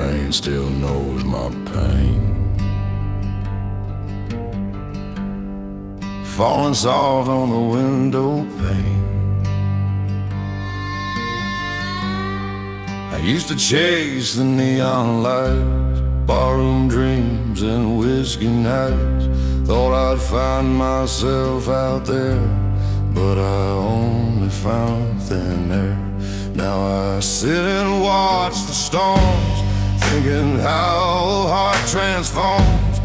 rain still knows my pain. Falling soft on the window pane. I used to chase the neon lights, barroom dreams and whiskey nights. Thought I'd find myself out there, but I only found thin air. Now I sit and watch the storms, thinking how the heart transforms.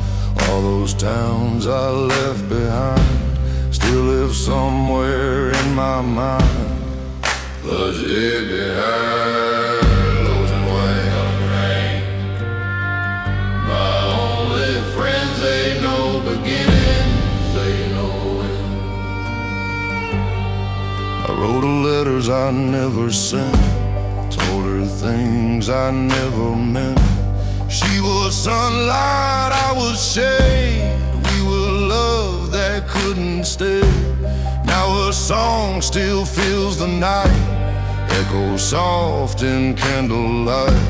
All those towns I left behind still live somewhere in my mind. The shit behind losing way of rain. My only friends, they know beginning, they know end. I wrote her letters I never sent, told her things I never meant. She was sunlight, I was shade. We were love that couldn't stay. Now her song still fills the night, echoes soft in candlelight.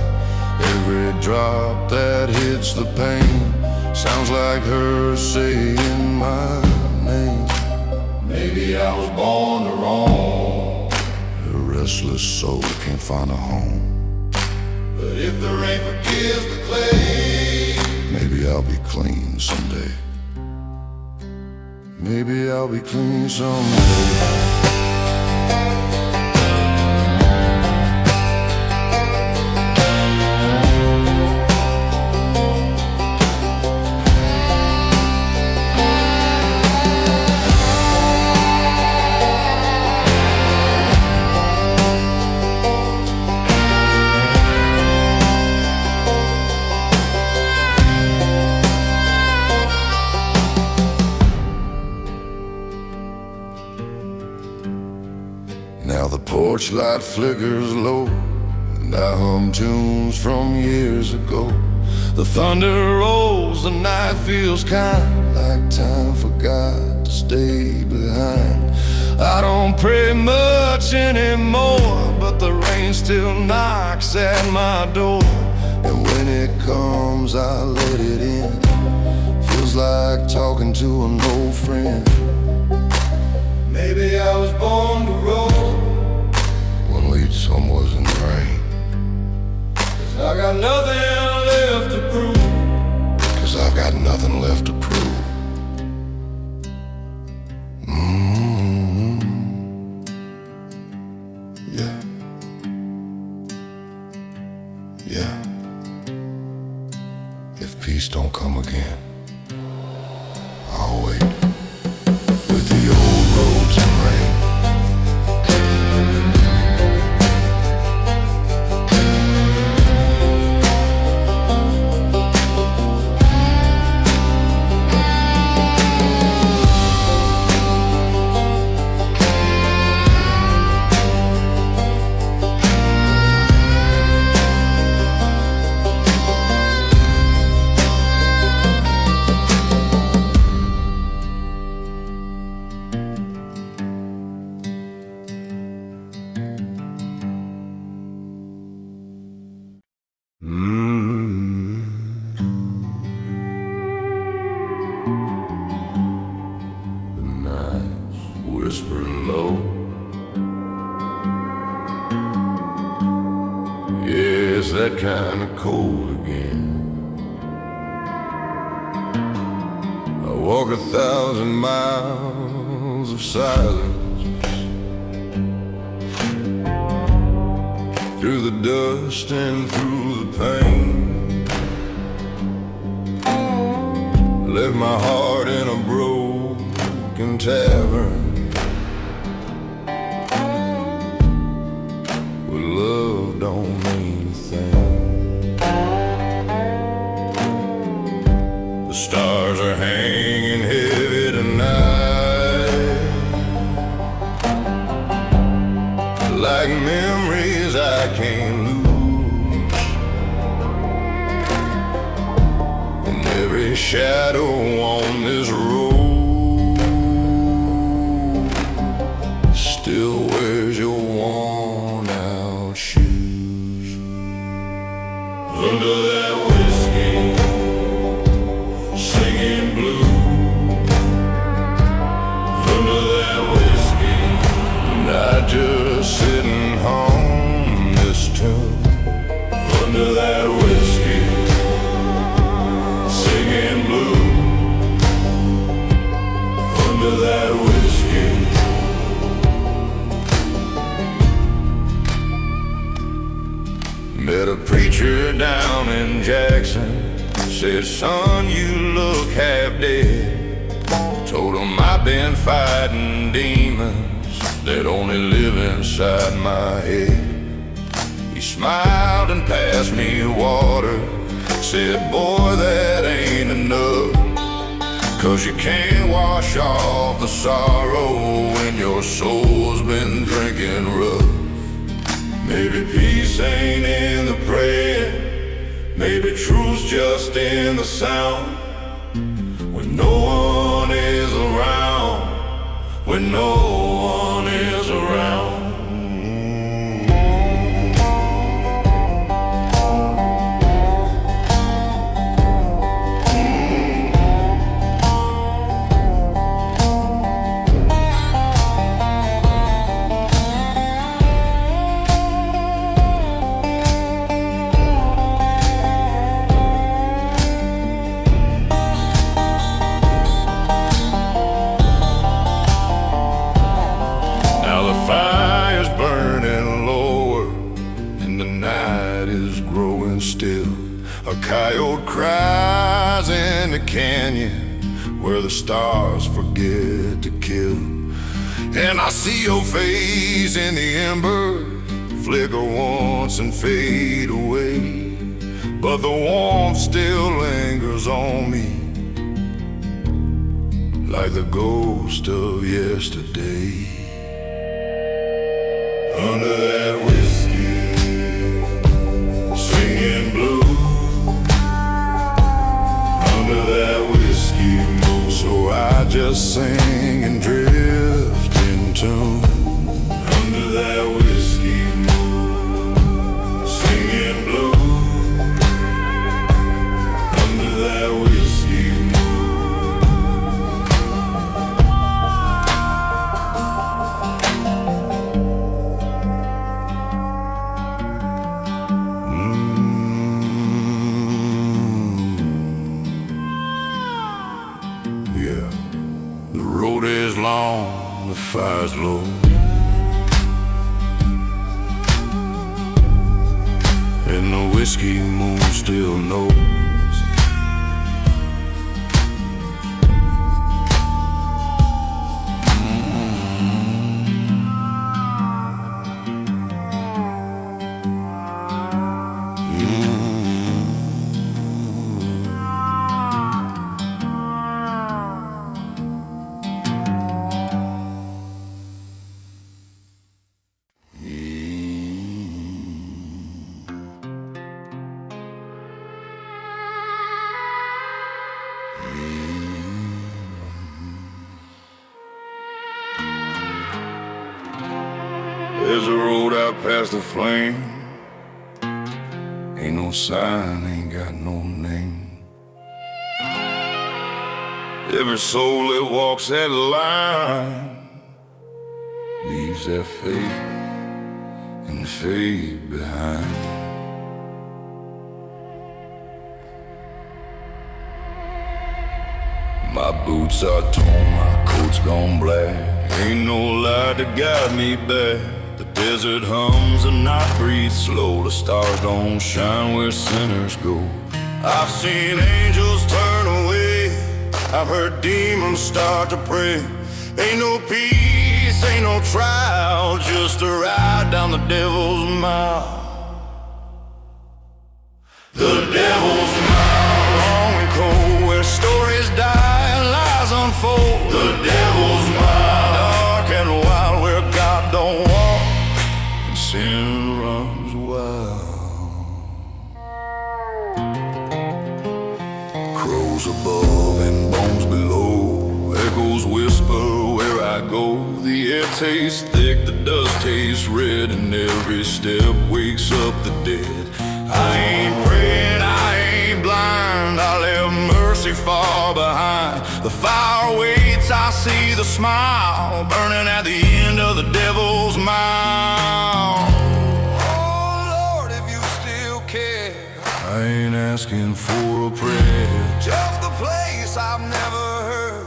Every drop that hits the pane sounds like her saying my name. Maybe I was born to roam. A restless soul can't find a home. But if the rain forgives the clay, maybe I'll be clean someday. Maybe I'll be clean someday. Now the porch light flickers low, and I hum tunes from years ago. The thunder rolls, the night feels kind like time forgot to stay behind. I don't pray much anymore, but the rain still knocks at my door. And when it comes, I let it in. Feels like talking to an old friend. Maybe I was born to roll when lead some was in the rain. 'Cause I got nothing left to prove. 'Cause I've got nothing left to prove. Yeah. Yeah. If peace don't come again, I'll wait. With the old roads and rain. The night's whispering low. Yeah, it's that kind of cold again. I walk 1,000 miles of silence through the dust and through the pain. Left my heart in a broken tavern where love don't mean a thing. The stars are hanging heavy tonight, like memories I can't lose. And every shadow on this road still wears your worn out shoes. The under that whiskey, singing blues. Under that whiskey, not just sitting home this tune. Under that whiskey, singing blues. Under that whiskey. Met a preacher down in Jackson. Said, son, you look half dead. Told him I've been fighting demons that only live inside my head. He smiled and passed me water. Said, boy, that ain't enough, 'cause you can't wash off the sorrow when your soul's been drinking rough. Maybe peace ain't in the prayer, maybe truth's just in the sound. When no one is around, when no one is around. A coyote cries in the canyon where the stars forget to kill. And I see your face in the embers, flicker once and fade away. But the warmth still lingers on me, like the ghost of yesterday. Under that whiskey, singing blues. Under that whiskey moon, so I just sing and drift in tune. Under that whiskey moon, singing blues. Under that whiskey The road is long, the fire's low, and the whiskey moon still knows. There's a road out past the flame, ain't no sign, ain't got no name. Every soul that walks that line leaves their fate and fade behind. My boots are torn, my coat's gone black. Ain't no light to guide me back. The desert hums, the night breathes slow. The stars don't shine where sinners go. I've seen angels turn away, I've heard demons start to pray. Ain't no peace, ain't no trial, just a ride down the devil's mile. The devil's mile, long and cold, where stories die and lies unfold. The devil's mile, dark and wild, where God don't walk and sin runs wild. Crows above and bones below, echoes whisper where I go. The air tastes thick, the dust tastes red, and every step wakes up the dead. I ain't praying, I ain't blind. I left mercy far behind. The fire waits, I see the smile burning at the end of the devil's mouth. Oh Lord, if you still care, I ain't asking for a prayer, just the place I've never heard.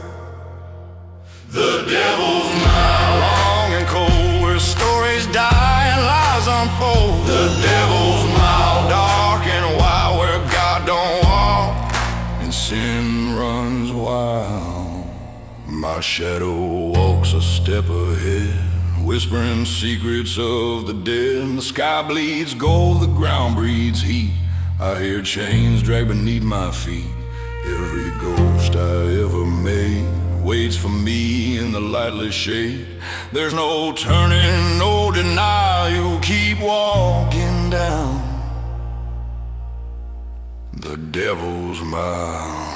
The devil's mile, long and cold, where stories die and lies unfold. The devil's mile, dark and wild, where God don't walk and sin runs wild. My shadow walks a step ahead, whispering secrets of the dead. The sky bleeds gold, the ground breathes heat. I hear chains drag beneath my feet. Every ghost I ever made waits for me in the lightless shade. There's no turning, no denial. You keep walking down the devil's mile.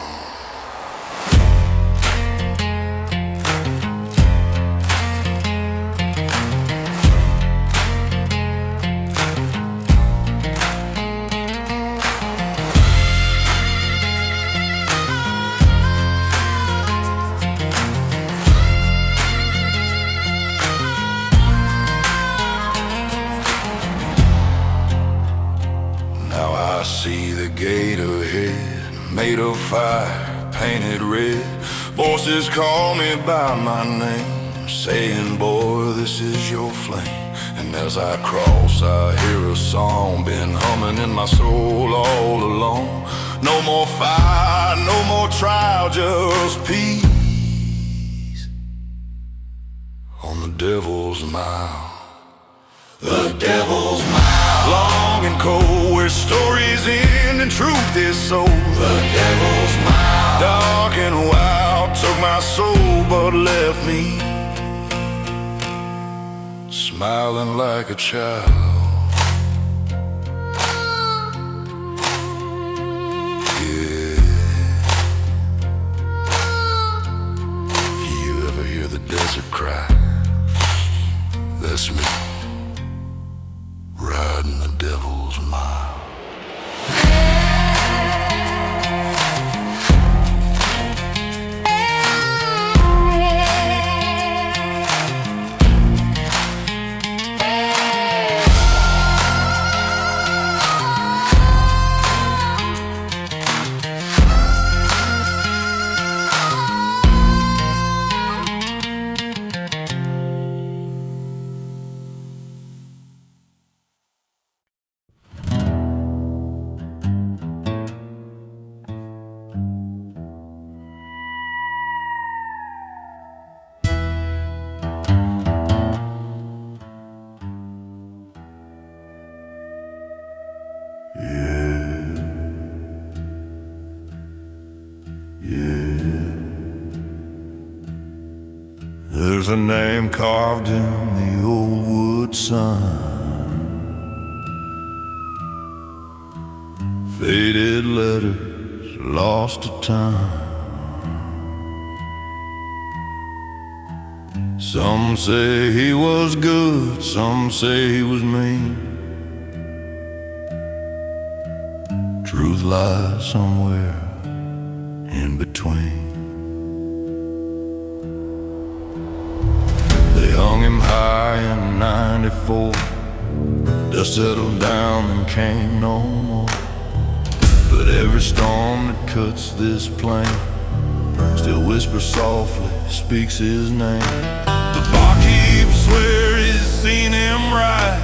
I see the gate ahead, made of fire, painted red. Voices call me by my name, saying, boy, this is your flame. And as I cross, I hear a song been humming in my soul all along. No more fire, no more trial, just peace on the devil's mile. The devil's mile, long and cold, where stories end and truth is sold. The devil's mile, dark and wild, took my soul but left me smiling like a child. Yeah. If you ever hear the desert cry, that's me, riding the devil's mile. There's a name carved in the old wood sign, faded letters lost to time. Some say he was good, some say he was mean. Truth lies somewhere in between. They hung him high in '94. Dust settled down and came no more. But every storm that cuts this plain still whispers softly, speaks his name. The barkeep swears he's seen him ride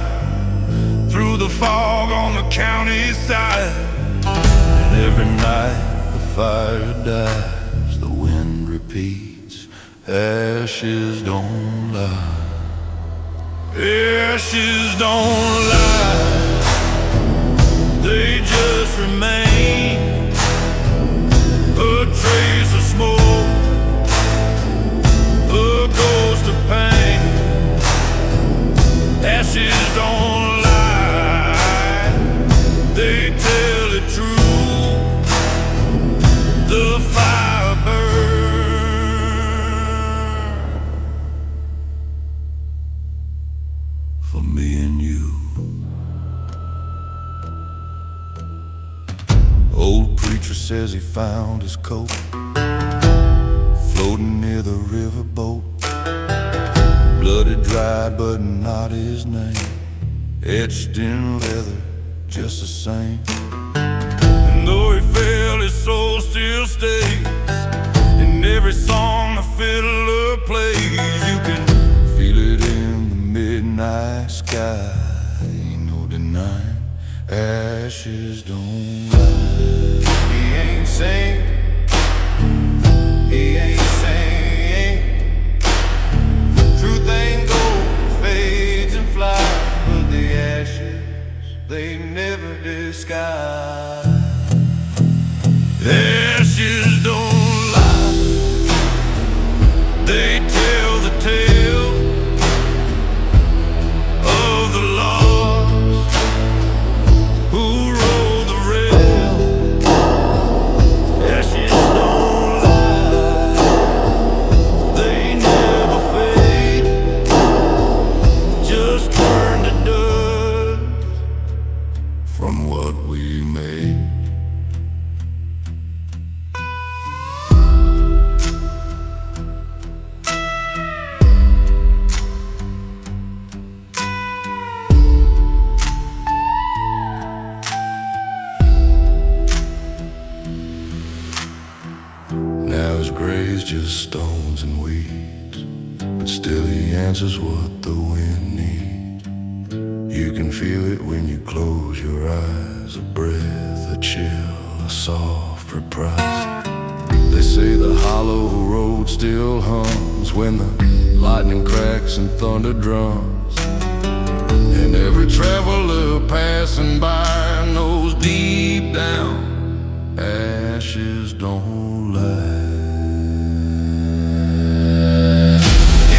through the fog on the county side. And every night the fire dies, the wind repeats, ashes don't lie. Ashes don't lie, they just remain, a trace of smoke, a ghost of pain. Ashes don't lie, they tell the truth, the fire burns for me and you. says he found his coat floating near the riverboat. Blooded dried but not his name, etched in leather just the same. And though he fell, his soul still stays in every song the fiddler plays. You can feel it in the midnight sky, ain't no denying ashes don't lie. He ain't saying, he ain't saying truth ain't gold, fades and flies, but the ashes, they never disguise. Ashes don't lie, they tell the tale of the lost who rode the rail. Ashes don't lie, they never fade, just turn to dust from what we made. Now his grave's just stones and weeds, but still he answers what the wind needs. You can feel it when you close your eyes, a breath, a chill, a soft reprise. They say the hollow road still hums when the lightning cracks and thunder drums, and every traveler passing by knows deep down ashes don't lie.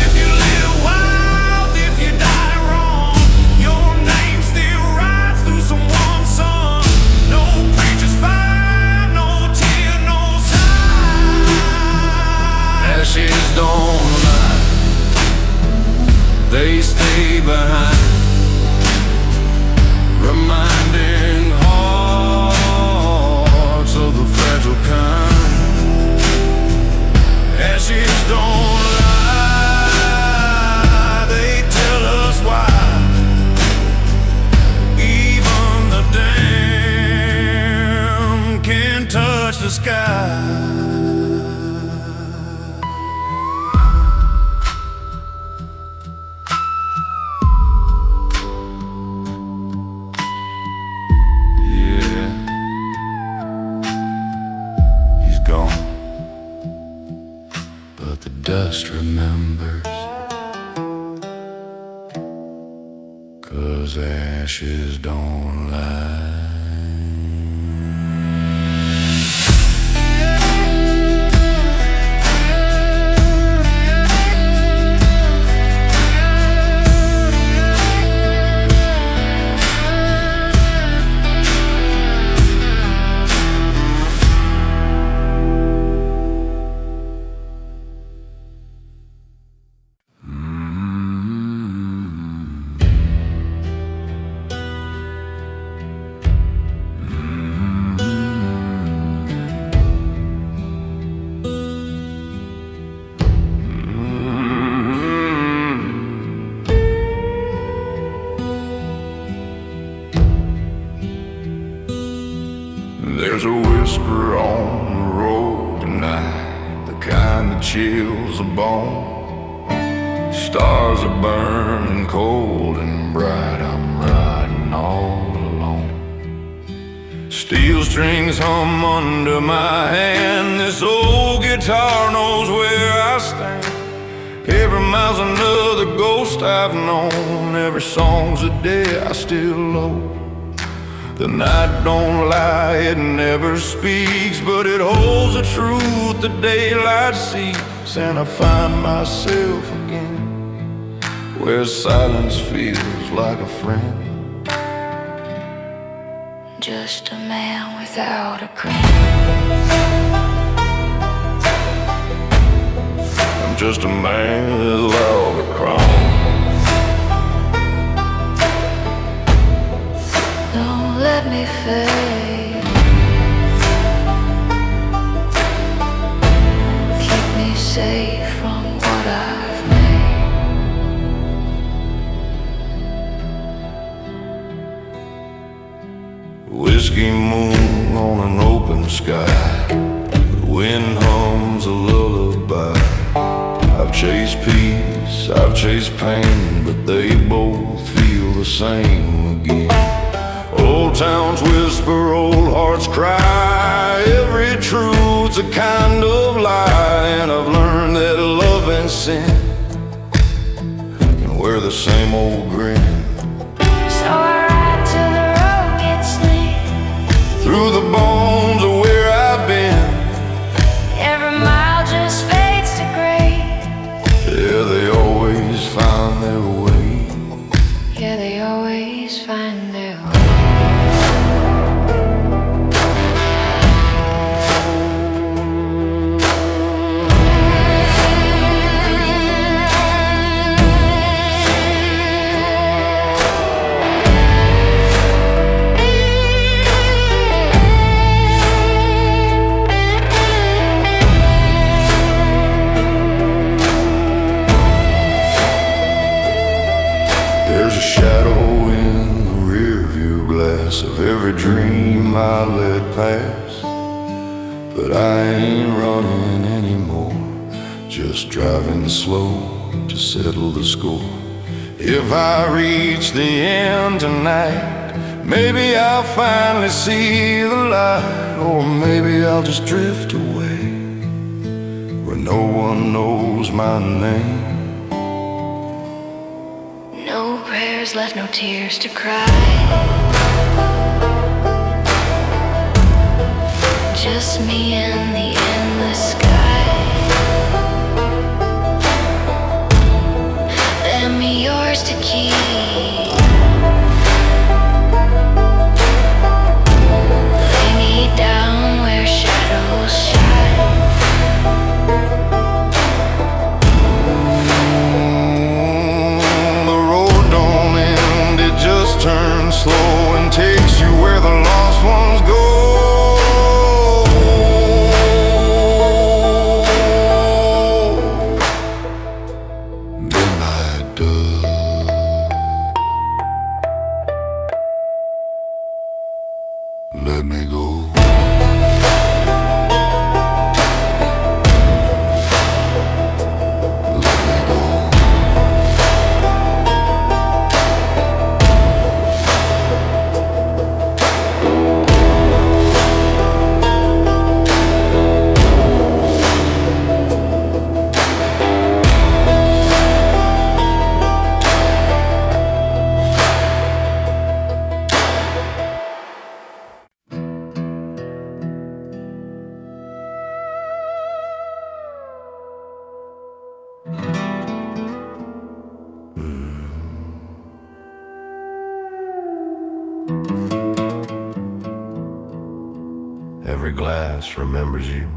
If you live wild, if you die wrong, your name still rides through someone's song. No preacher's fire, no tear, no sign. Ashes don't lie, they stay behind, reminding hearts of the fragile kind. Ashes don't lie, they tell us why even the damned can't touch the sky. But the dust remembers, 'cause ashes don't lie. There's a whisper on the road tonight, the kind that chills the bone. Stars are burning cold and bright, I'm riding all alone. Steel strings hum under my hand, this old guitar knows where I stand. Every mile's another ghost I've known, every song's a day I still owe. The night don't lie, it never speaks, but it holds the truth the daylight seeks. And I find myself again where silence feels like a friend. Just a man without a cream. I'm just a man without a crown. Don't let me fade. sky. The wind hums a lullaby. I've chased peace, I've chased pain, but they both feel the same again. Old towns whisper, old hearts cry. Every truth's a kind of lie, and I've learned that love and sin can wear the same old grin. So I ride till the road gets thin, Through the bones of where I've been. every mile just fades to gray. Yeah, they always find their way. Yeah, they always find their way. There's a shadow in the rearview glass of every dream I let pass. But I ain't running anymore, just driving slow to settle the score. If I reach the end tonight, maybe I'll finally see the light. Or maybe I'll just drift away where no one knows my name. No prayers left, no tears to cry. Just me and the endless sky. Lend me yours to keep. Lay me down where shadows shine. The road don't end, it just turns slow and takes you where the lost ones go. Midnight dove, let me go. Let me go. Every glass remembers you.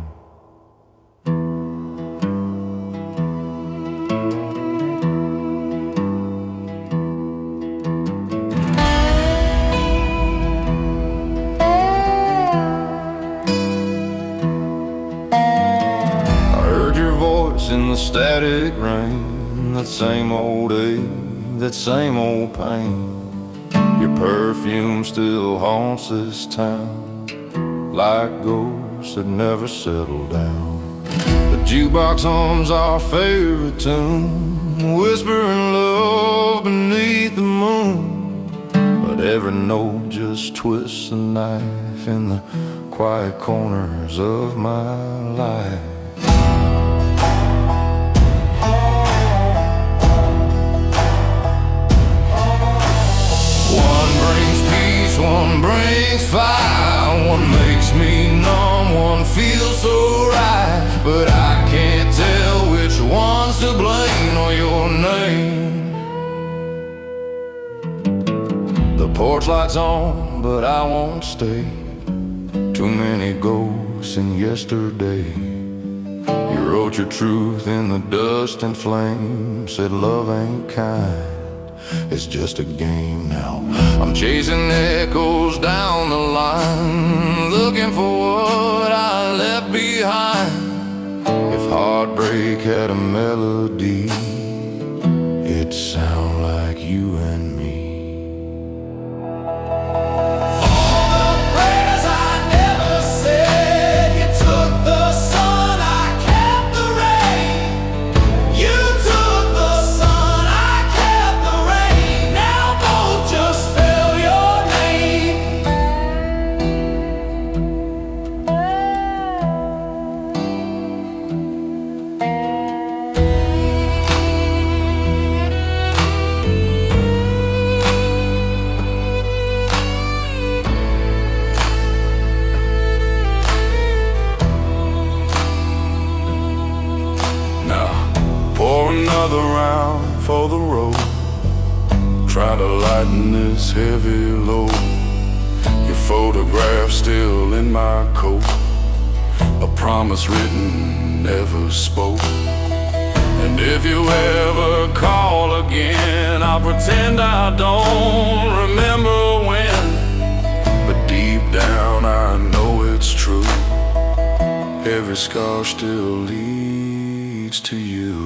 I heard your voice in the static rain, that same old ache, that same old pain. Your perfume still haunts this town, like ghosts that never settle down. The jukebox hums our favorite tune, whispering love beneath the moon. But every note just twists a knife in the quiet corners of my life. One brings peace, one brings fire, one makes me numb, one feels so right. But I can't tell which one's to blame or your name. The porch light's on, but I won't stay. Too many ghosts in yesterday. You wrote your truth in the dust and flame, said love ain't kind, it's just a game now. I'm chasing echoes down the line, looking for what I left behind. If heartbreak had a melody, it'd sound like you and me. All the prayers I never said, another round for the road. Try to lighten this heavy load. Your photograph still in my coat, a promise written, never spoke. And if you ever call again, I'll pretend I don't remember when. But deep down I know it's true. Every scar still leads to you.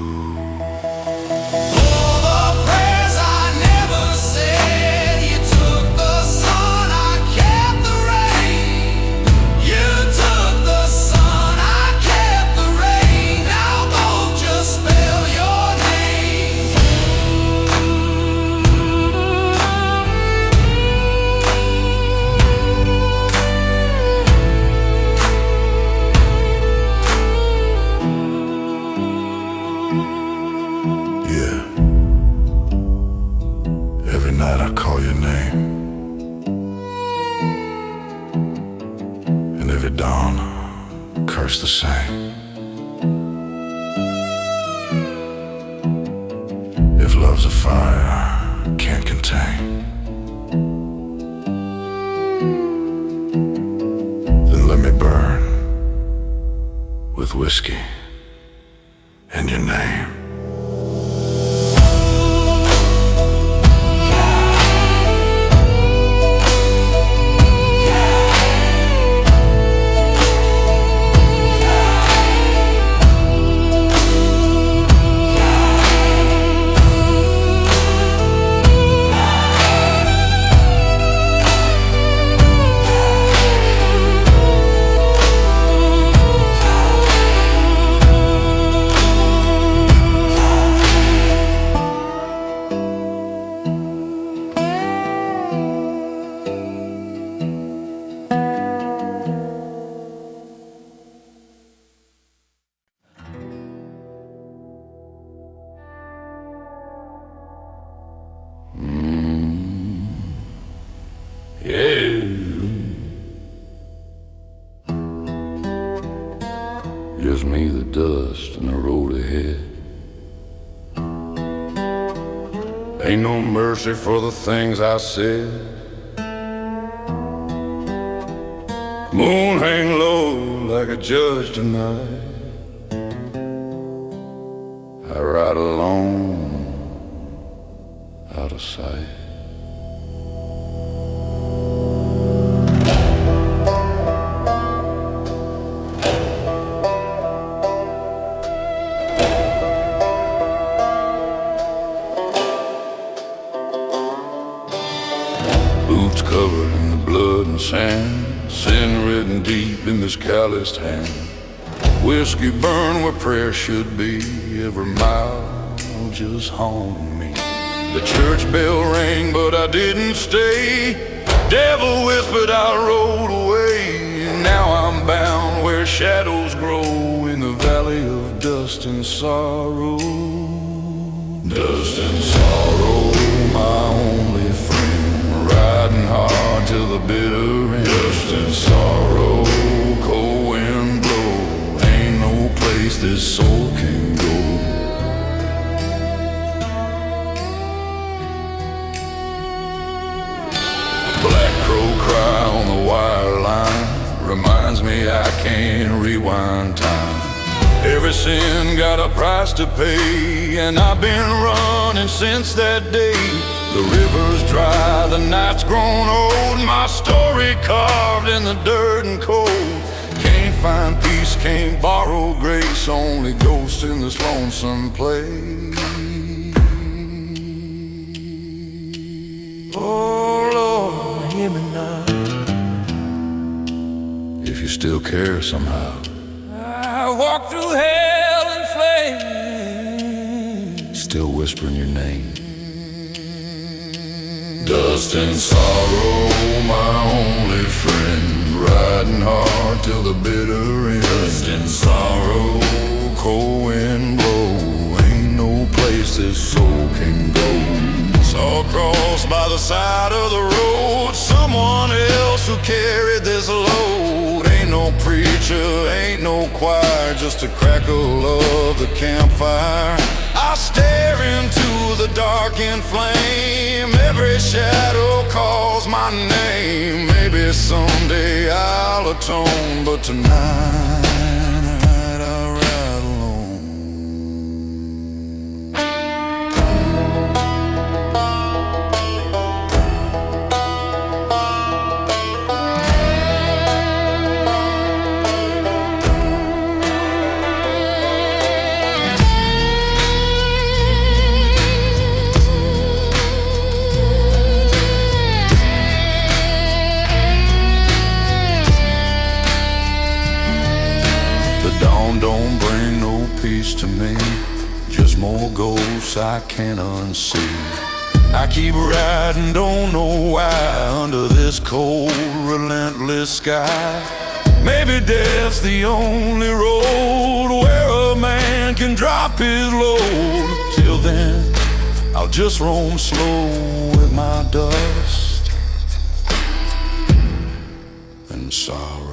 I call your name, and every dawn curse the same. If love's a fire I can't contain, then let me burn with whiskey and your name. Yeah. Just me, the dust, and the road ahead. Ain't no mercy for the things I said. Moon hang low like a judge tonight. I ride alone, out of sight. Boots covered in the blood and sand, sin written deep in this calloused hand. Whiskey burned where prayer should be, every mile just haunting me. The church bell rang but I didn't stay. Devil whispered I rode away. Now I'm bound where shadows grow, in the valley of dust and sorrow. Dust and sorrow, my only friend, riding hard till the bitter end. Dust and sorrow, cold wind blow, ain't no place this soul can go. Black crow cry on the wire line reminds me I can't rewind time. Every sin got a price to pay, and I've been running since that day. The river's dry, the night's grown old, my story carved in the dirt and cold. Can't find peace, can't borrow grace, only ghosts in this lonesome place. Oh Lord, hear me now. If you still care somehow, I walk through hell and flames, still whispering your name. Dust and sorrow, my only friend, riding hard till the bitter end. Dust and sorrow, cold wind blow, ain't no place this soul can go. Saw crossed by the side of the road, someone else who carried this load. Ain't no preacher here ain't no choir, just a crackle of the campfire. I stare into the darkened flame, every shadow calls my name. Maybe someday I'll atone, but tonight I'll ride alone. Don't bring no peace to me, just more ghosts I can't unsee. I keep riding, don't know why, under this cold, relentless sky. Maybe death's the only road where a man can drop his load. Till then, I'll just roam slow with my dust and sorrow.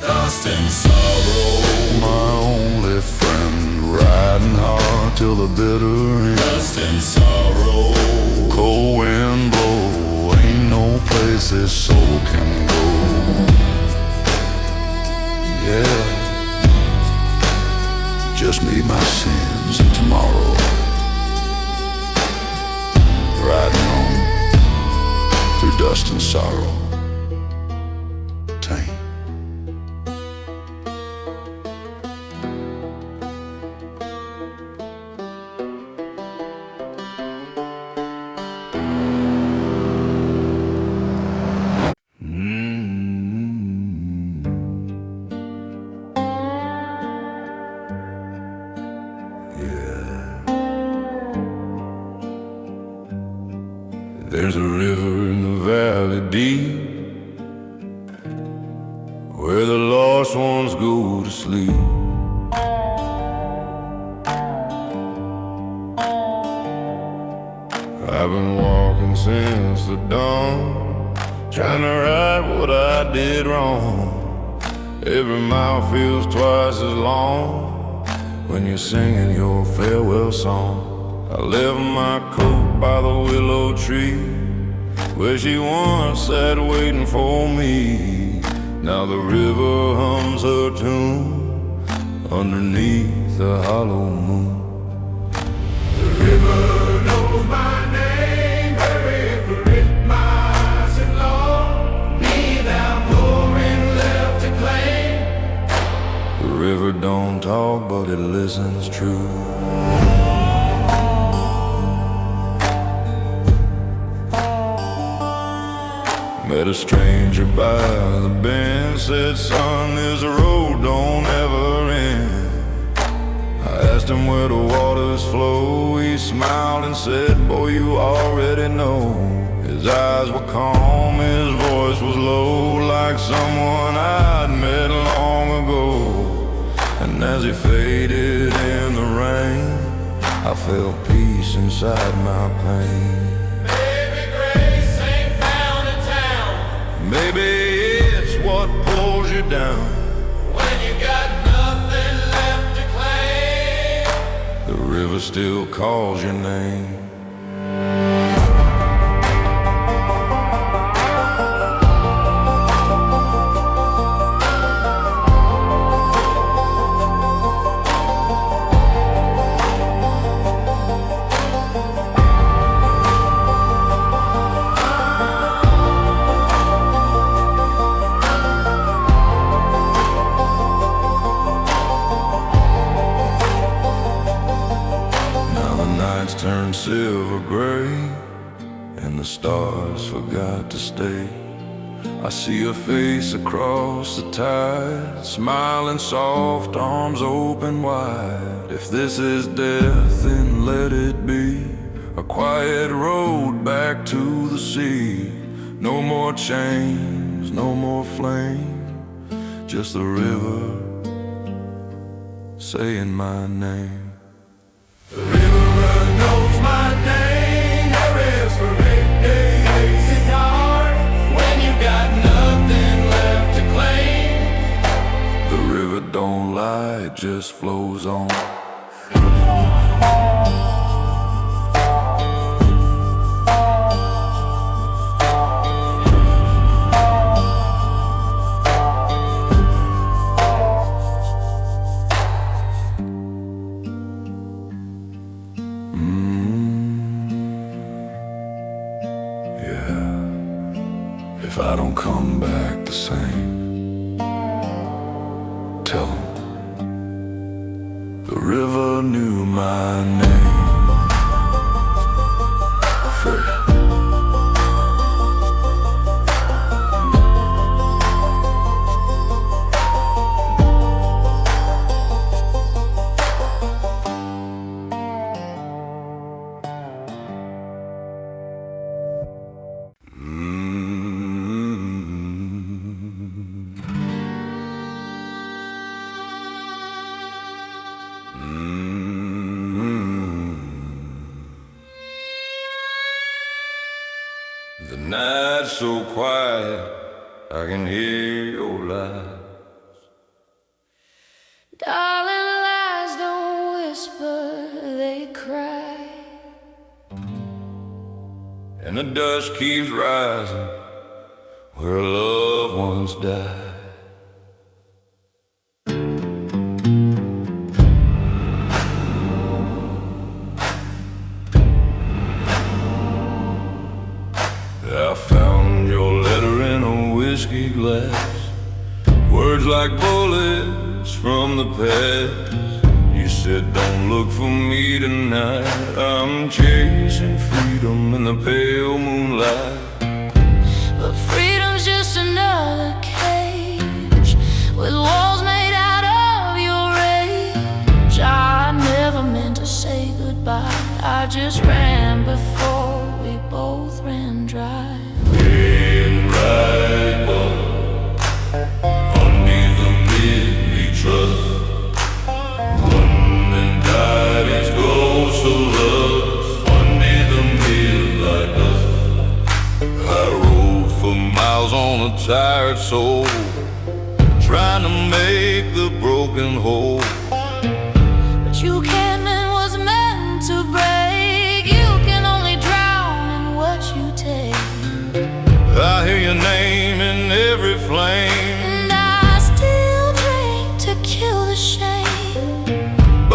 Dust and sorrow, my only friend, riding hard till the bitter end. Dust and sorrow, cold wind blow, ain't no place this soul can go. Yeah, just me, my sins, and tomorrow. Riding on through dust and sorrow. Taint. There's a river in the valley deep, where the lost ones go to sleep. I've been walking since the dawn, trying to right what I did wrong. Every mile feels twice as long when you're singing your farewell song. I left my coat by the willow tree, where she once sat waiting for me. Now the river hums her tune underneath the hollow moon. The river knows my name, buried for it miles and long. Me thou pouring left to claim. The river don't talk, but it listens true. Met a stranger by the bend, said, son, this road don't ever end. I asked him where the waters flow, he smiled and said, boy, you already know. His eyes were calm, his voice was low, like someone I'd met long ago. And as he faded in the rain, I felt peace inside my pain. Maybe it's what pulls you down when you got nothing left to claim. The river still calls your name. Turned silver gray, and the stars forgot to stay. I see a face across the tide, smiling soft, arms open wide. If this is death, then let it be a quiet road back to the sea. No more chains, no more flame, just the river saying my name. The river knows my name. There is for big days and hard when you got nothing left to claim. light just flows on. If I don't come back the same, tell 'em the river knew my name. First. The night's so quiet, I can hear your lies. Darling, lies don't whisper, they cry. And the dust keeps rising where loved ones die. I found your letter in a whiskey glass, words like bullets from the past. You said don't look for me tonight, I'm chasing freedom in the pale moonlight. But freedom's just another cage with walls made out of your rage. I never meant to say goodbye, I just ran before we both ran dry. Right underneath the midnight trust, one that died is ghost of love. Underneath the midnight dust, I rode for miles on a tired soul, trying to make the broken whole. But you can't mend what's meant to break. You can only drown in what you take. I hear your name in every flame, And I still drink to kill the shame.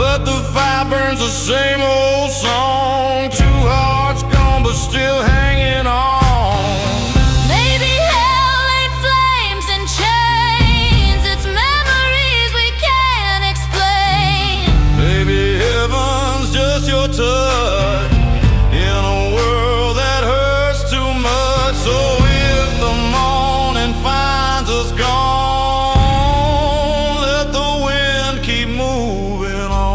but the fire burns the same old song. Two hearts gone but still hanging on. Maybe hell ain't flames and chains, it's memories we can't explain. Maybe heaven's just your touch in a world that hurts too much. So if the morning finds us gone, let the wind keep moving on.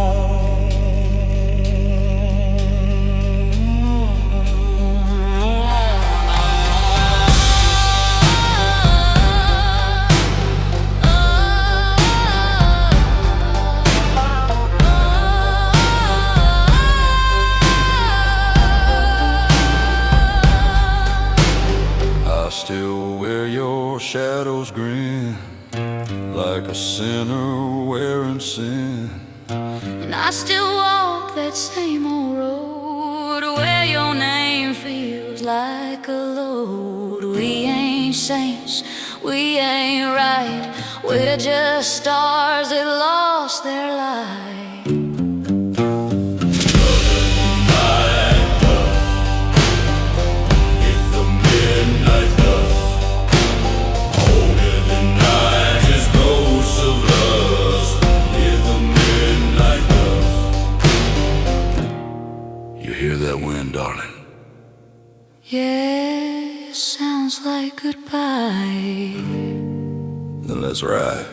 I still wear your shadow's grin, like a sinner wearing sin. And I still walk that same old road where your name feels like a load. We ain't saints, we ain't right, we're just stars that lost their light. You hear that wind, darling? Yeah, sounds like goodbye. Then let's ride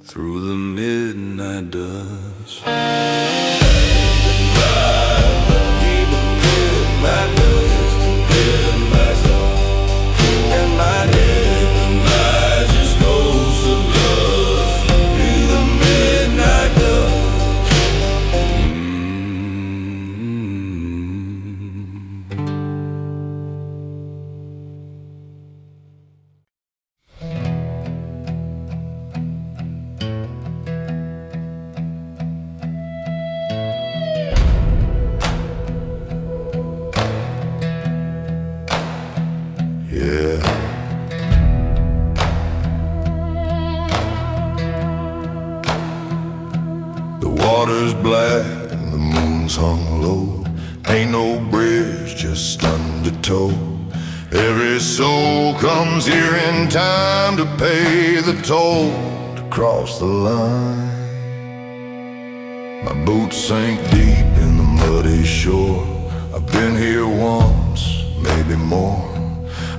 through the midnight dust. water's black and the moon's hung low. Ain't no bridge, just undertow. Every soul comes here in time to pay the toll to cross the line. My boots sink deep in the muddy shore. I've been here once, maybe more.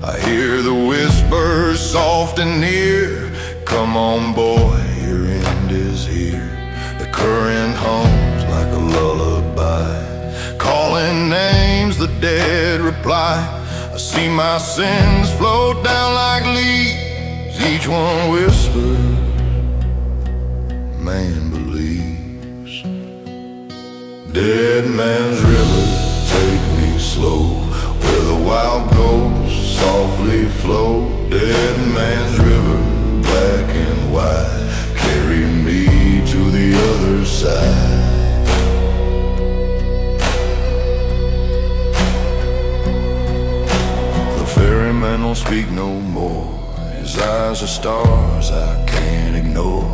I hear the whispers soft and near. Come on boy, your end is here. The current hums like a lullaby, calling names the dead reply. I see my sins float down like leaves. Each one whispers, man believes. Dead man's river, take me slow, where the wild ghosts softly flow. Dead man's river, black and white, carry me to the other side. The ferryman don't speak no more. His eyes are stars I can't ignore.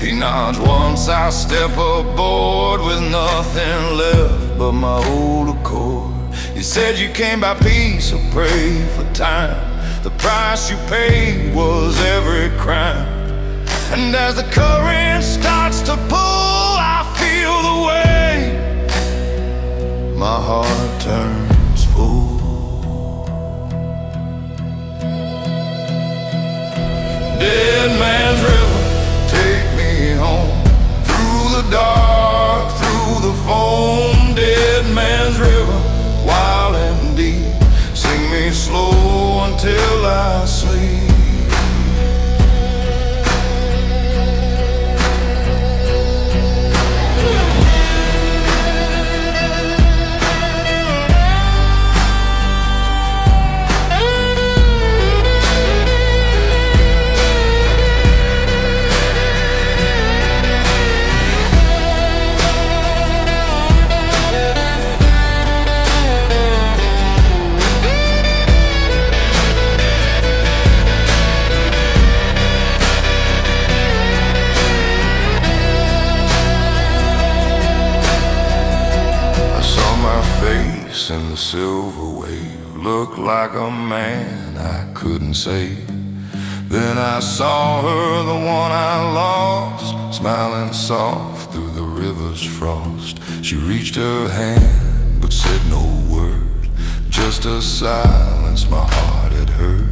He nods once I step aboard with nothing left but my old accord. He said you came by peace, so pray for time. The price you paid was every crime. And as the current starts to pull, I feel the weight. My heart turns full. Dead man's river, take me home, through the dark, through the foam. Dead man's river, wild and deep, sing me slow until I sleep. In the silver wave, looked like a man I couldn't save. Then I saw her, the one I lost, smiling soft through the river's frost. She reached her hand but said no word, just a silence my heart had heard.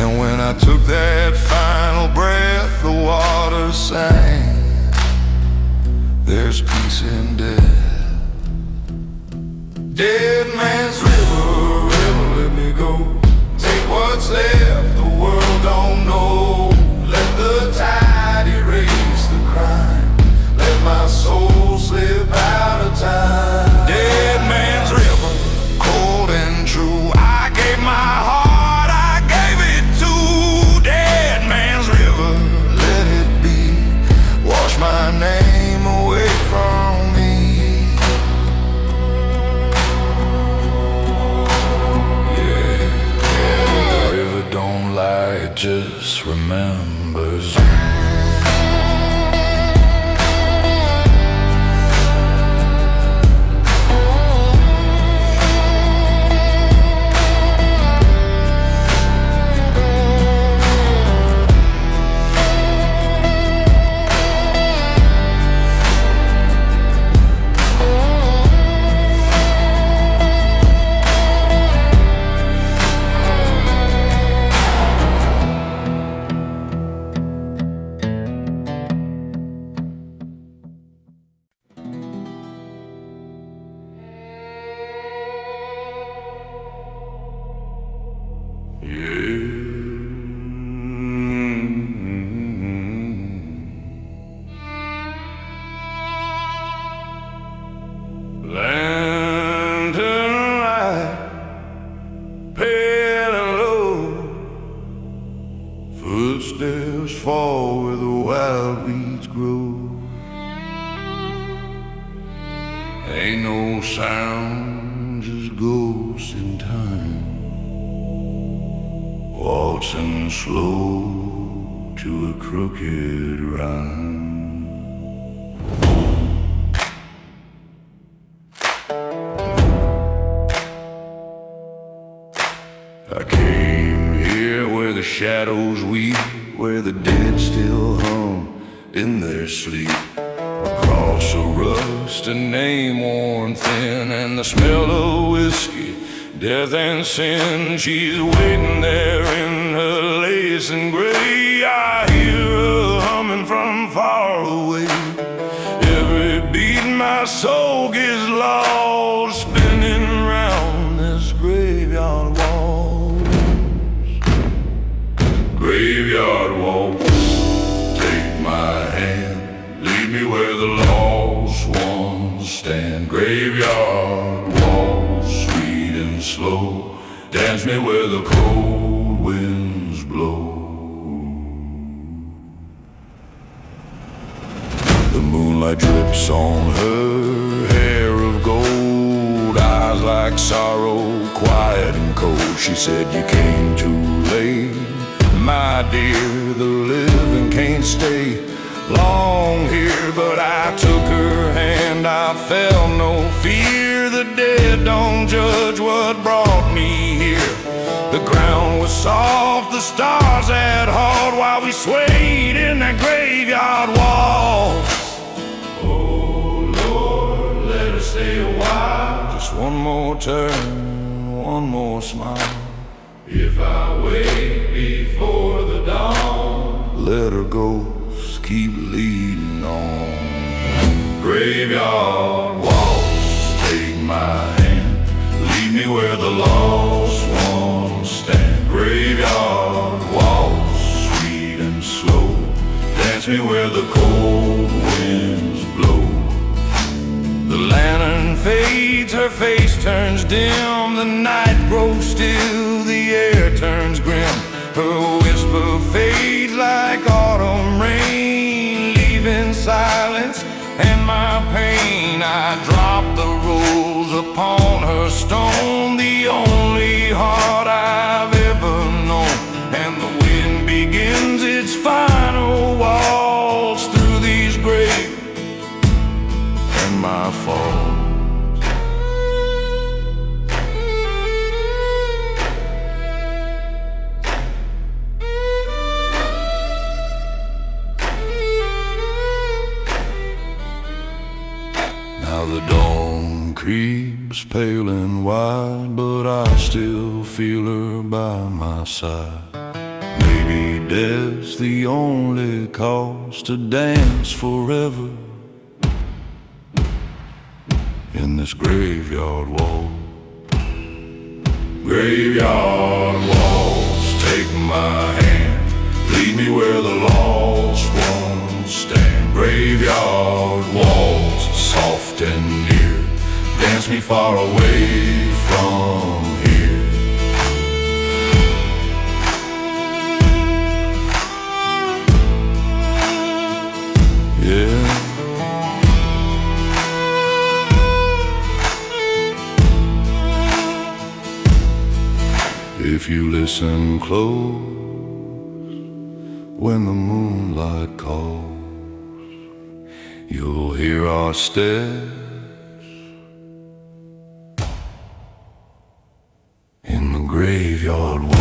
And when I took that final breath, the water sang, there's peace in death. Dead man's river, river, let me go. Take what's left, the world don't know. Let the tide erase the crime. Let my soul slip out of time. Dead man's river, cold and true. I gave my heart, I gave it to. Dead man's river, let it be. Wash my name away from me. Don't lie, it just remembers. Lantern light, pale and low, footsteps fall where the wild weeds grow. Ain't no sound, just ghosts in time, waltzing slow to a crooked rhyme. street where the dead still hum in their sleep. Across a rusted name worn thin, and the smell of whiskey, death and sin. She's waiting there in her lace and gray. I hear her humming from far away. Every beat my soul gets lost, spinning round this graveyard waltz. Graveyard waltz, take my hand, lead me where the lost ones stand. Graveyard waltz, sweet and slow, dance me where the cold winds blow. The moonlight drips on her hair of gold, eyes like sorrow, quiet and cold. She said, you came too late, my dear. The living can't stay long here. But I took her hand, I felt no fear. The dead don't judge what brought me here. The ground was soft, the stars had hauled, while we swayed in that graveyard waltz. Oh Lord, let us stay a while. Just one more turn, one more smile. If I wait before the dawn, let her ghost keep leading on. Graveyard waltz, take my hand, lead me where the lost ones stand. Graveyard waltz, sweet and slow, dance me where the cold winds blow. The lantern fades, her face turns dim, the night grows still, the air turns grim. Her whisper fades like autumn rain, leaving silence and my pain. I drop the rose upon her stone, the only heart I've ever known. And the wind begins its final waltz through these graves and my faults. Now the dawn creeps pale and wide, but I still feel her by my side. Maybe death's the only cause to dance forever in this graveyard waltz. Graveyard waltz, take my hand, lead me where the lost ones stand. Graveyard waltz, soft and near, dance me far away from here. Yeah. If you listen close when the moonlight calls, you'll hear our steps in the graveyard waltz.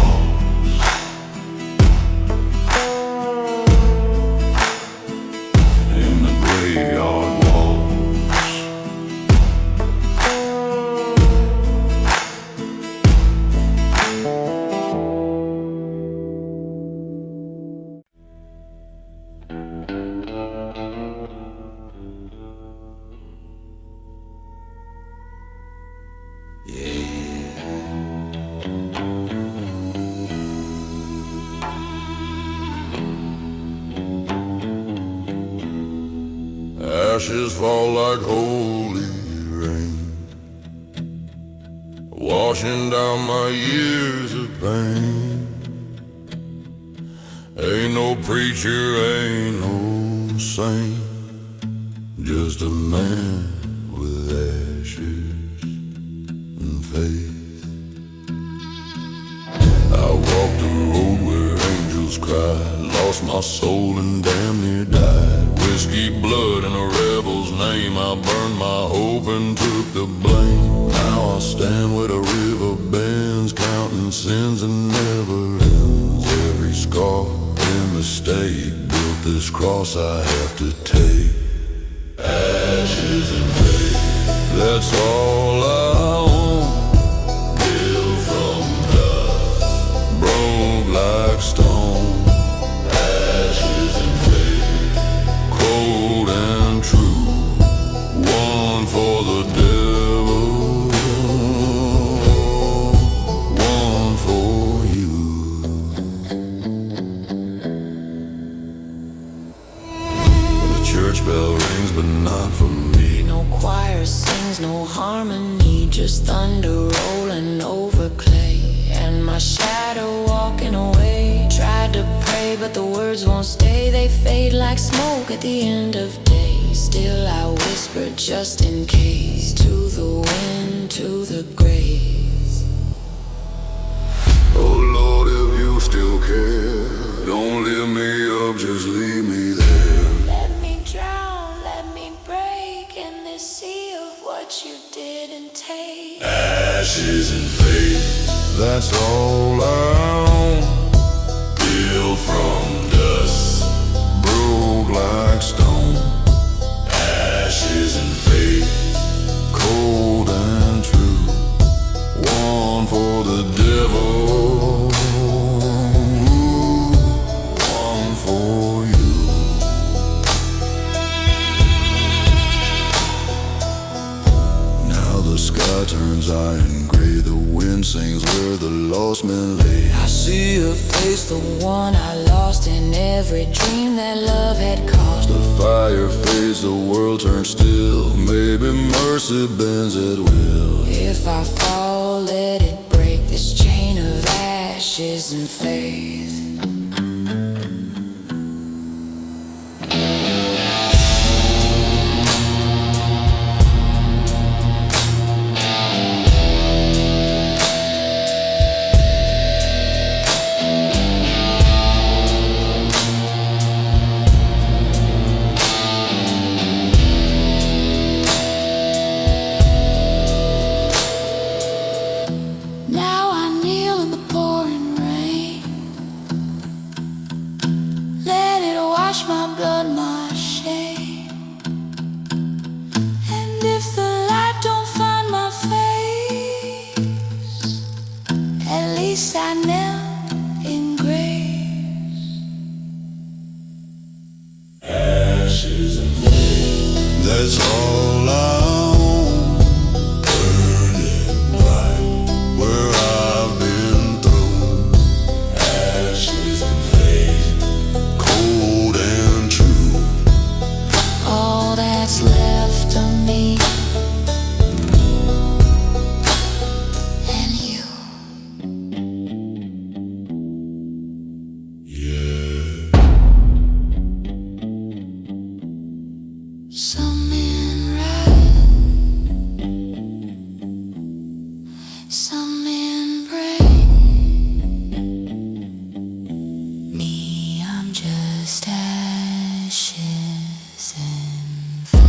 In the graveyard waltz. Ashes fall like holy rain, washing down my years of pain. Ain't no preacher, ain't no saint, just a man with ashes and faith. I walked the road where angels cried, lost my soul and damn near died. Whiskey, blood, and a rebel's name, I burned my hope and took the blame. Now I stand where the river bends, counting sins and never ends. Every scar, mistake, built this cross I have to take. Ashes and fate, that's all I own. Built from dust, broke like stone. Ashes and fate, cold and true, one for the devil, one for you. The church bell rings, but not for me. No choir sings, no harmony, just thunder rolling over clay. And my shadow walking away. Tried to pray, but the words won't stay. They fade like smoke at the end of day. Still I whisper just in case, to the wind, to the graves. Oh Lord, if you still care, don't lift me up, just leave me there. Let me drown, let me break in this sea of what you didn't take. Ashes and fate, that's all I own. Built from dust, broke like stone. Ashes and fate, cold and true, one for the devil, one for you. Now the sky turns iron gray, the wind sings where the lost men lay. I see her face, the one I lost in every dream that love had caused. The fire fades, the world turns still, maybe mercy bends at will. If I fall, let it break this chain of ashes and faith. Now I kneel in the pouring rain. Let it wash my blood, my shame. And if the light don't find my face, at least I knelt in grace. Ashes and fate, that's all I own. Burning bright where I've been thrown. Ashes and fate, cold and true. All that's left of me and you. Yeah. Some men ride, some men break. Me, I'm just ashes and fate.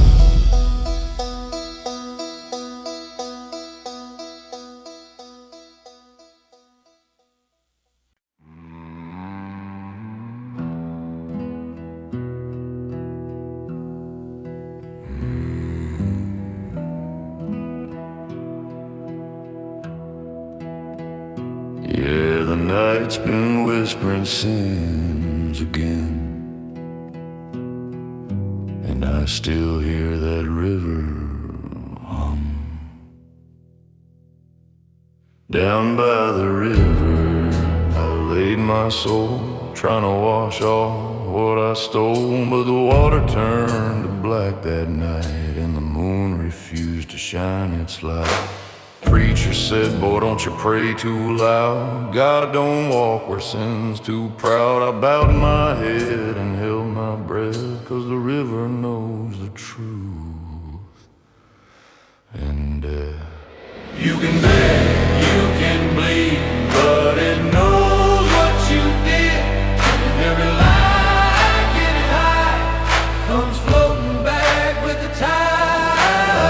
Yeah, the night's been whispering sins again, and I still hear that river hum. Down by the river, I laid my soul, trying to wash off what I stole. But the water turned to black that night, and the moon refused to shine its light. Preacher said, boy, don't you pray too loud. God don't walk where sin's too proud. I bowed my head and held my breath, 'cause the river knows the truth. And you can beg, you can bleed, but it knows what you did. And every lie getting high comes floating back with the tide.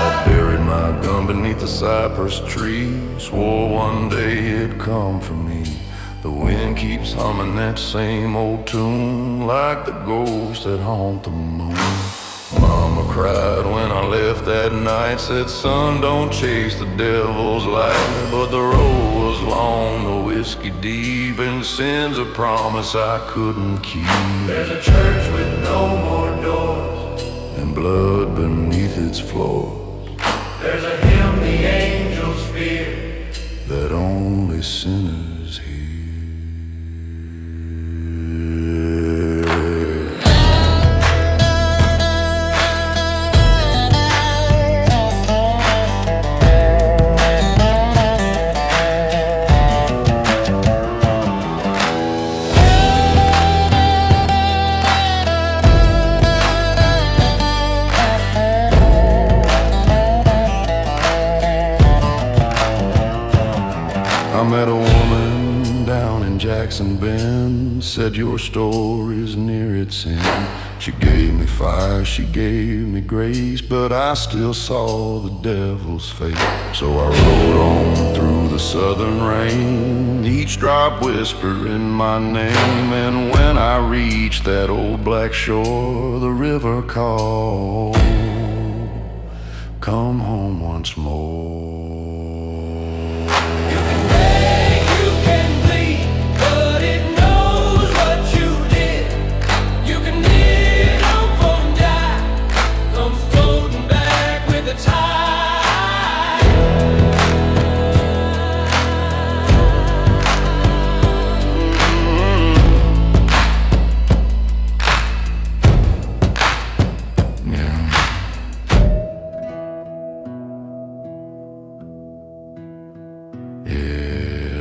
I buried my gun beneath the cypress tree, swore one day it'd come for me. The wind keeps humming that same old tune, like the ghosts that haunt the moon. Mama cried when I left that night, said, son, don't chase the devil's light. But the road was long, the whiskey deep, and sin's a promise I couldn't keep. There's a church with no more doors, and blood beneath its floor. There's a hymn the angels fear, that only sinners hear. I met a woman down in Jackson Bend, said your story's near its end. She gave me fire, she gave me grace, but I still saw the devil's face. So I rode on through the southern rain, each drop whispering my name. And when I reached that old black shore, the river called, come home once more.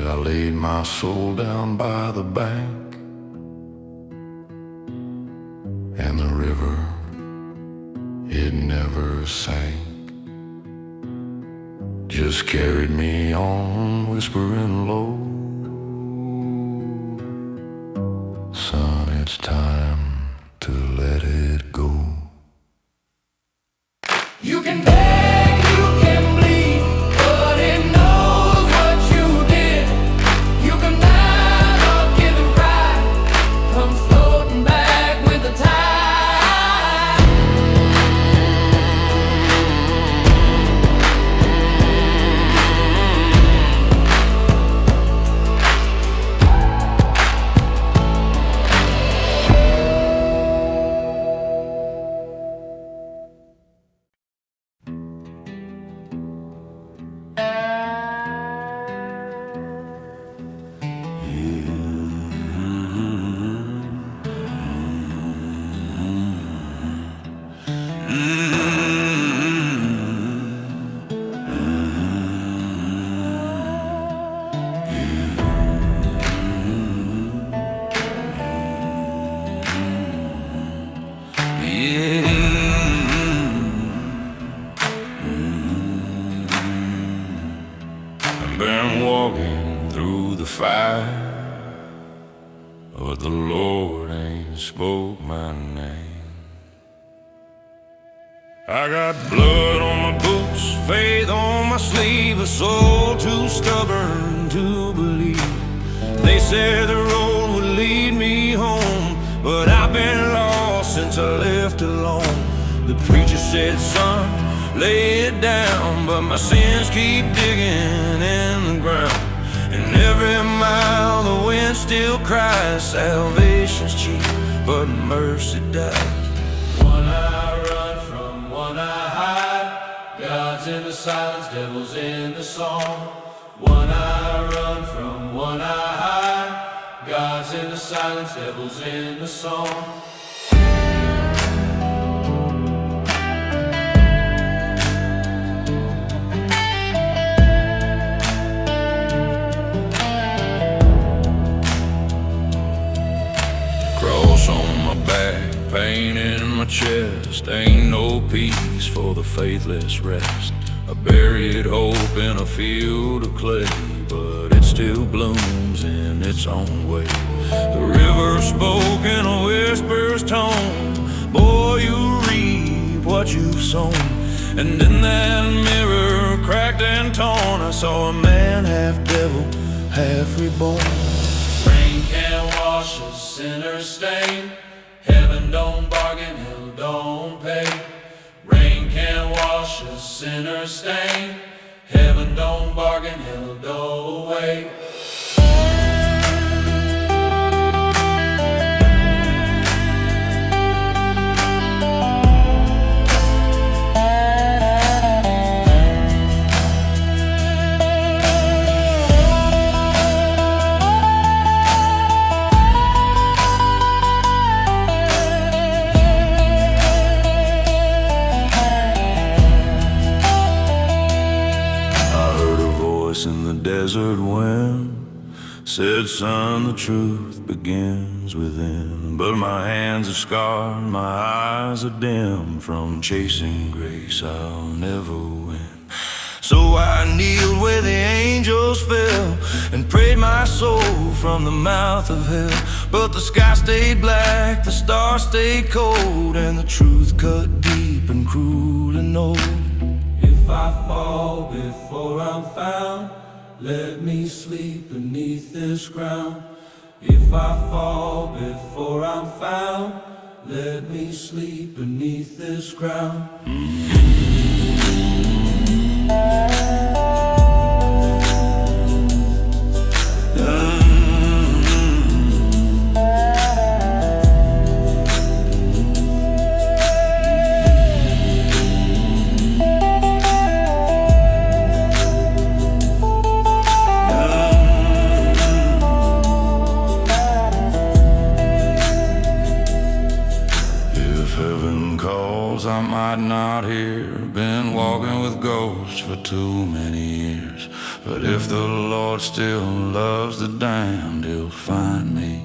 I laid my soul down by the bank, and the river, it never sank, just carried me on, whispering low, son, it's time to let it go. You can beg, you can bleed, but it knows what you did. You can lie or give it right, come floating back with the tide. I've been walking through the fire, but the Lord ain't spoke my name. I got blood on my boots, faith on my sleeve, a soul too stubborn to believe. They said the road would lead me home, but I've been lost since I left alone. The preacher said, son, lay it down, but my sins keep digging in the ground. And every mile the wind still cries, salvation's cheap, but mercy dies. One eye run from one eye hide, God's in the silence, devil's in the song. One eye run from one eye hide, God's in the silence, devil's in the song. Cross on my back, pain in my chest, ain't no peace for the faithless rest. I buried hope in a field of clay, but it still blooms in its own way. The river spoke in a whisper's tone, boy, you reap what you've sown. And in that mirror, cracked and torn, I saw a man half devil, half reborn. sinner's stain. Heaven don't bargain, hell don't pay. Rain can't wash a sinner's stain. Heaven don't bargain, hell don't away. In the desert wind said, son, the truth begins within. But my hands are scarred, my eyes are dim. From chasing grace I'll never win. So I kneeled where the angels fell and prayed my soul from the mouth of hell. But the sky stayed black, the stars stayed cold, and the truth cut deep and cruel and old. If I fall before I'm found, let me sleep beneath this ground. If I fall before I'm found, let me sleep beneath this ground. I might not hear, been walking with ghosts for too many years. But if the Lord still loves the damned, He'll find me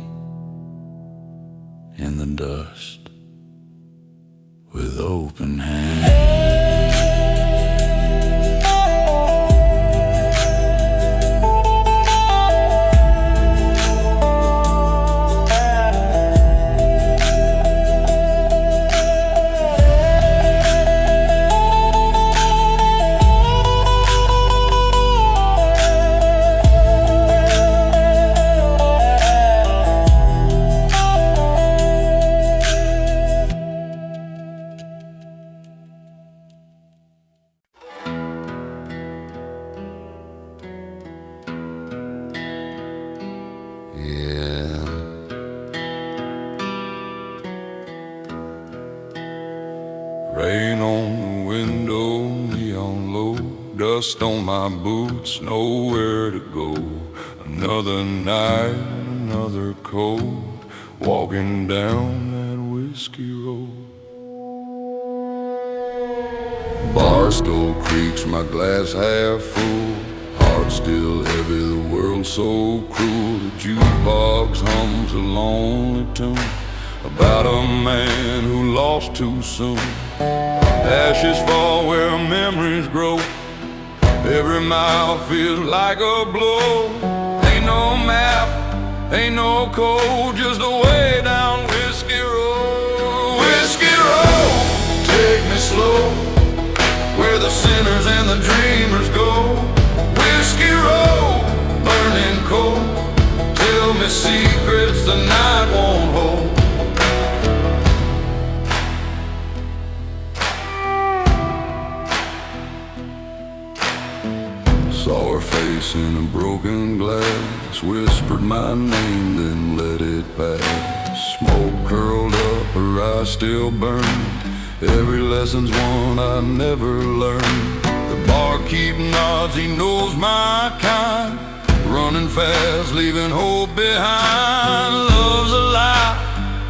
in the dust with open hands. Rain on the window, neon low, dust on my boots, nowhere to go. Another night, another cold, walking down that whiskey road. Bar still creaks, my glass half full, heart still heavy, the world so cruel. The jukebox hums a lonely tune about a man who lost too soon. Ashes fall where memories grow, every mile feels like a blow. Ain't no map, ain't no code, just a way down Whiskey Road. Whiskey Road, take me slow, where the sinners and the dreamers go. Whiskey Road, burning cold, tell me secrets the night won't hold. Saw her face in a broken glass, whispered my name, then let it pass. Smoke curled up, her eyes still burned, every lesson's one I never learned. The barkeep nods, he knows my kind, running fast, leaving hope behind. Love's a lie,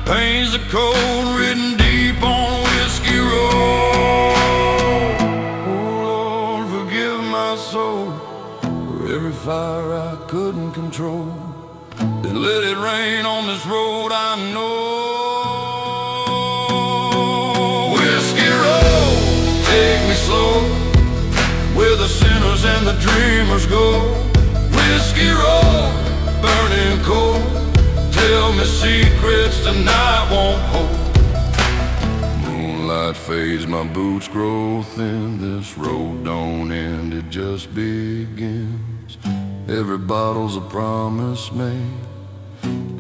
pain's a code, written deep on Whiskey Road. Oh Lord, forgive my soul for every fire I couldn't control. Then let it rain on this road I know. Whiskey Road, take me slow, where the sinners and the dreamers go. Whiskey Road, burning cold, tell me secrets the night won't hold. Moonlight fades, my boots grow thin, this road don't end, it just begins. Every bottle's a promise made,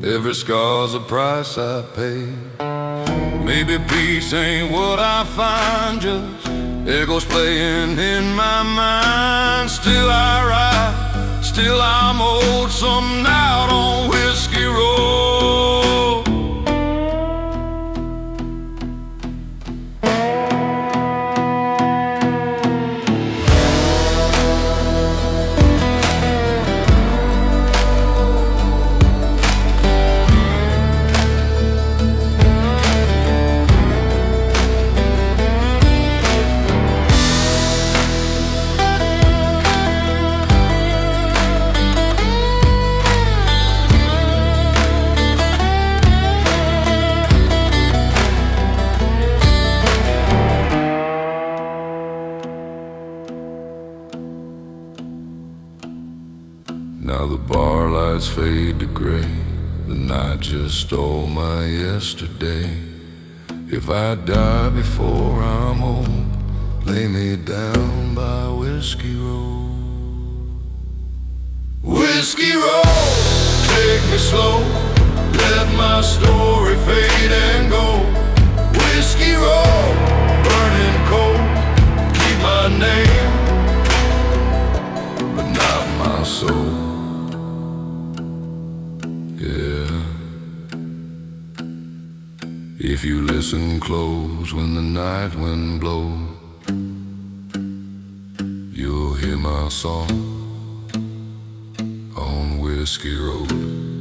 Every scar's a price I pay. Maybe peace ain't what I find, just echoes playing in my mind. Still I ride, still I'm old, some out on Whiskey Road. Now the bar lights fade to gray, the night just stole my yesterday. If I die before I'm old, lay me down by Whiskey Road. Whiskey Road, take me slow, let my story fade and go. Whiskey Road, burning cold, keep my name, but not my soul. Yeah. If you listen close when the night wind blows, you'll hear my song on Whiskey Road.